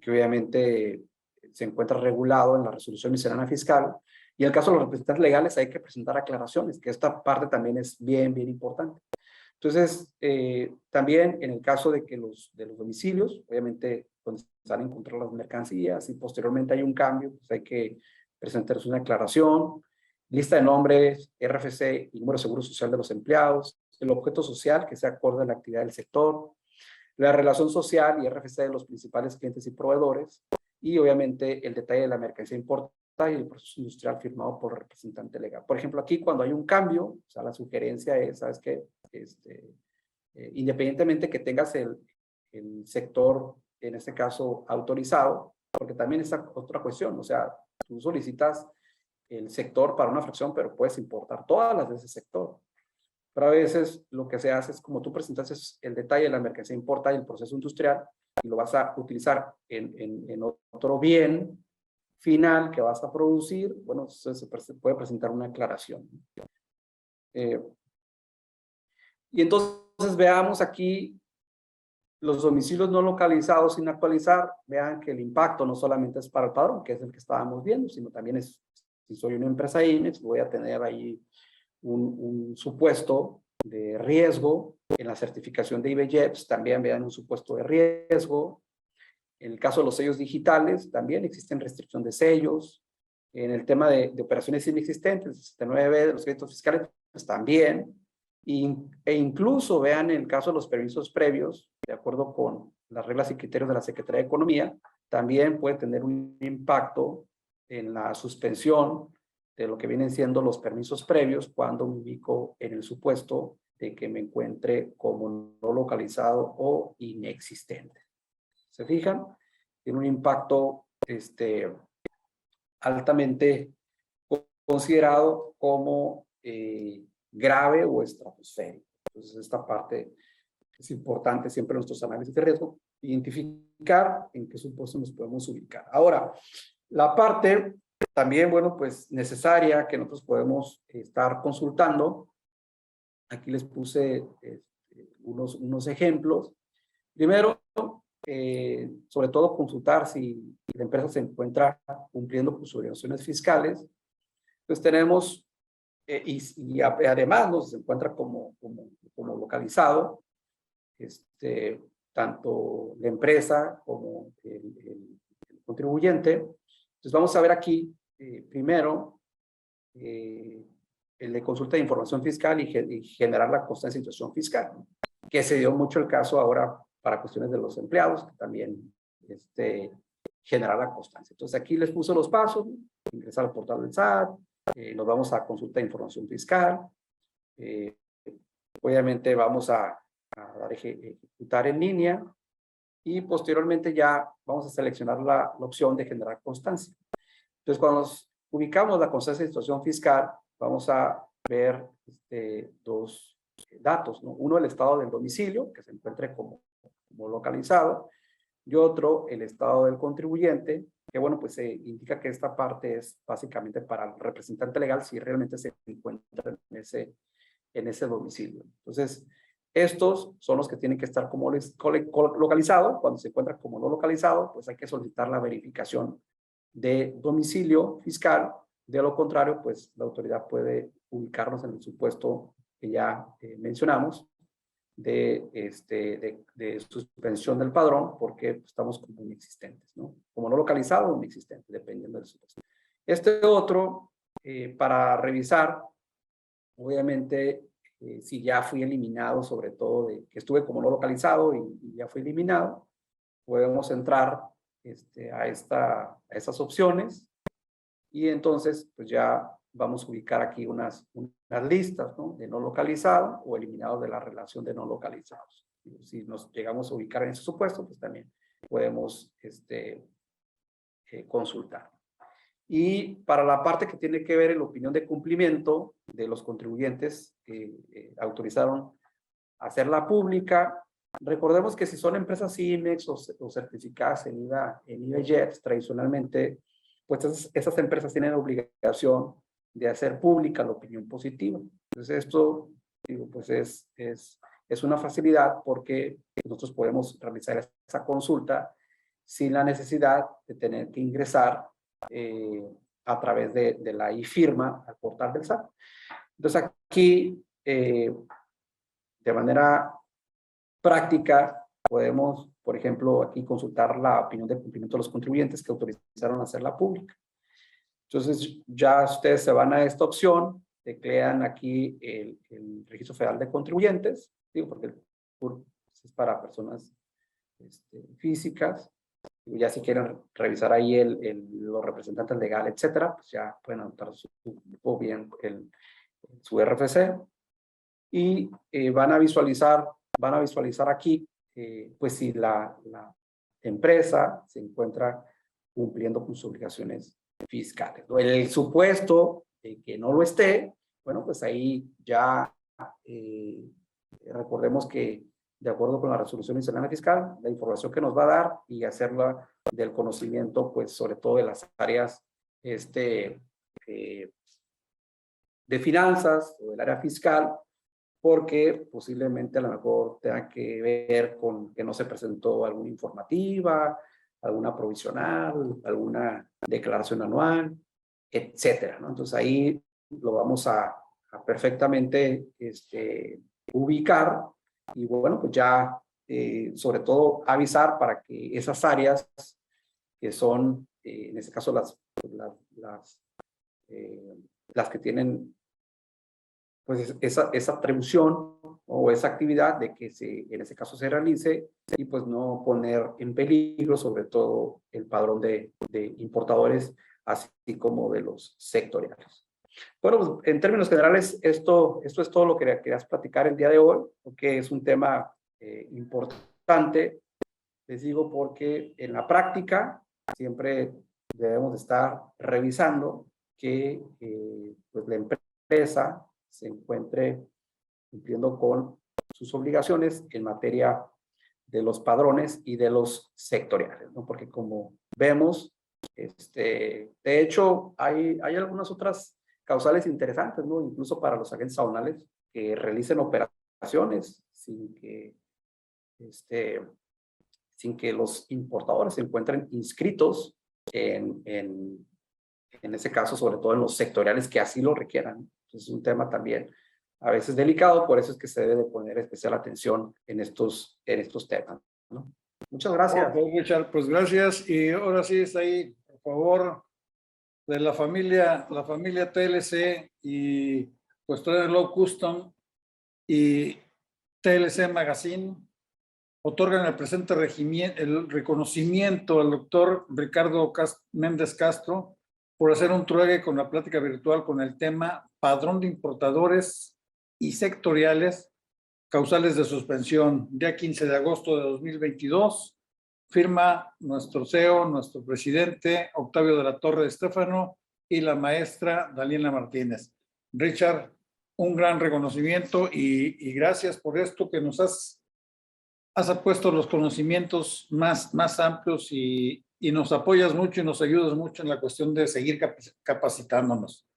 obviamente se encuentra regulado en la resolución miscelánea fiscal. Y en el caso de los representantes legales hay que presentar aclaraciones, que esta parte también es bien importante. Entonces, también en el caso de que de los domicilios, obviamente cuando están en control las mercancías y posteriormente hay un cambio, pues hay que presentar una aclaración, lista de nombres, RFC y número de seguro social de los empleados, el objeto social que se acorde a la actividad del sector, la relación social y RFC de los principales clientes y proveedores, y obviamente el detalle de la mercancía importada y el proceso industrial firmado por el representante legal. Por ejemplo, aquí cuando hay un cambio, o sea, la sugerencia es, ¿sabes qué? Independientemente que tengas el sector, en este caso, autorizado, porque también es otra cuestión, o sea, tú solicitas el sector para una fracción, pero puedes importar todas las de ese sector. Pero a veces lo que se hace es, como tú presentas el detalle de la mercancía importada y el proceso industrial, y lo vas a utilizar en otro bien final que vas a producir, bueno, se puede presentar una aclaración. Y entonces veamos aquí los domicilios no localizados sin actualizar. Vean que el impacto no solamente es para el padrón, que es el que estábamos viendo, sino también es, si soy una empresa IMEX, voy a tener ahí un supuesto de riesgo. En la certificación de IBJEPS también vean un supuesto de riesgo. En el caso de los sellos digitales, también existen restricción de sellos. En el tema de operaciones inexistentes, el 69B de los créditos fiscales, pues también. E incluso vean el caso de los permisos previos, de acuerdo con las reglas y criterios de la Secretaría de Economía, también puede tener un impacto en la suspensión de lo que vienen siendo los permisos previos cuando me ubico en el supuesto de que me encuentre como no localizado o inexistente. ¿Se fijan? Tiene un impacto altamente considerado como grave o estratosférico. Entonces, esta parte es importante siempre en nuestros análisis de riesgo, identificar en qué supuesto nos podemos ubicar. Ahora, la parte también, bueno, pues necesaria que nosotros podemos estar consultando. Aquí les puse unos ejemplos. Primero, sobre todo consultar si la empresa se encuentra cumpliendo con sus obligaciones fiscales. Pues tenemos, y además nos se encuentra como localizado, tanto la empresa como el contribuyente. Entonces vamos a ver aquí, primero, el de consulta de información fiscal y generar la constancia de situación fiscal, que se dio mucho el caso ahora para cuestiones de los empleados, que también generar la constancia. Entonces aquí les puse los pasos: ingresar al portal del SAT, nos vamos a consulta de información fiscal, obviamente vamos a ejecutar en línea y posteriormente ya vamos a seleccionar la opción de generar constancia. Entonces cuando nos ubicamos la constancia de situación fiscal, vamos a ver dos datos, ¿no? Uno, el estado del domicilio, que se encuentre como localizado, y otro, el estado del contribuyente, que bueno, pues se indica que esta parte es básicamente para el representante legal si realmente se encuentra en ese domicilio. Entonces, estos son los que tienen que estar como localizado. Cuando se encuentra como no localizado, pues hay que solicitar la verificación de domicilio fiscal. De lo contrario, pues la autoridad puede ubicarnos en el supuesto que ya mencionamos de suspensión del padrón, porque estamos como inexistentes, ¿no? Como no localizado o inexistente, dependiendo del supuesto. Este otro, para revisar, obviamente, si ya fui eliminado, sobre todo de que estuve como no localizado y ya fui eliminado, podemos entrar a esas opciones. Y entonces, pues ya vamos a ubicar aquí unas listas, ¿no? De no localizado o eliminados de la relación de no localizados. Si nos llegamos a ubicar en ese supuesto, pues también podemos consultar. Y para la parte que tiene que ver en la opinión de cumplimiento de los contribuyentes que autorizaron hacerla pública, recordemos que si son empresas IMEX o certificadas en IVA-JET, tradicionalmente, pues esas empresas tienen la obligación de hacer pública la opinión positiva. Entonces esto, digo, pues es una facilidad porque nosotros podemos realizar esa consulta sin la necesidad de tener que ingresar a través de la e-firma al portal del SAT. Entonces aquí, de manera práctica, podemos, por ejemplo, aquí consultar la opinión de cumplimiento de los contribuyentes que autorizaron a hacerla pública. Entonces, ya ustedes se van a esta opción, teclean aquí el Registro Federal de Contribuyentes, digo, porque el CURP es para personas físicas. Ya si quieren revisar ahí los representantes legales, etcétera, pues ya pueden anotar o bien su RFC. Y van a visualizar aquí, pues si la empresa se encuentra cumpliendo con sus obligaciones fiscales. El supuesto que no lo esté, bueno, pues ahí ya recordemos que de acuerdo con la resolución miscelánea fiscal, la información que nos va a dar y hacerla del conocimiento, pues sobre todo de las áreas de finanzas o del área fiscal, porque posiblemente a lo mejor tenga que ver con que no se presentó alguna informativa, alguna provisional, alguna declaración anual, etcétera, ¿no? Entonces ahí lo vamos a perfectamente ubicar y bueno, pues ya sobre todo avisar para que esas áreas que son, en este caso las que tienen pues esa atribución o esa actividad de que en ese caso se realice y pues no poner en peligro sobre todo el padrón de importadores así como de los sectoriales. Bueno, pues, en términos generales esto es todo lo que querías platicar el día de hoy, porque es un tema importante, les digo, porque en la práctica siempre debemos estar revisando que pues la empresa se encuentre cumpliendo con sus obligaciones en materia de los padrones y de los sectoriales, ¿no? Porque como vemos, de hecho, hay algunas otras causales interesantes, ¿no? Incluso para los agentes aduanales que realicen operaciones sin que los importadores se encuentren inscritos en ese caso, sobre todo en los sectoriales que así lo requieran. Es un tema también a veces delicado, por eso es que se debe de poner especial atención en estos temas, ¿no? Muchas gracias. Okay, Richard, pues gracias. Y ahora sí está ahí, por favor, de la familia TLC y pues Trader Law Custom y TLC Magazine otorgan el presente el reconocimiento al doctor Ricardo Méndez Castro por hacer un trueque con la plática virtual con el tema Padrón de Importadores y Sectoriales, causales de suspensión, día 15 de agosto de 2022. Firma nuestro CEO, nuestro presidente, Octavio de la Torre Estéfano, y la maestra Daniela Martínez. Richard, un gran reconocimiento y gracias por esto que nos has puesto los conocimientos más amplios y nos apoyas mucho y nos ayudas mucho en la cuestión de seguir capacitándonos.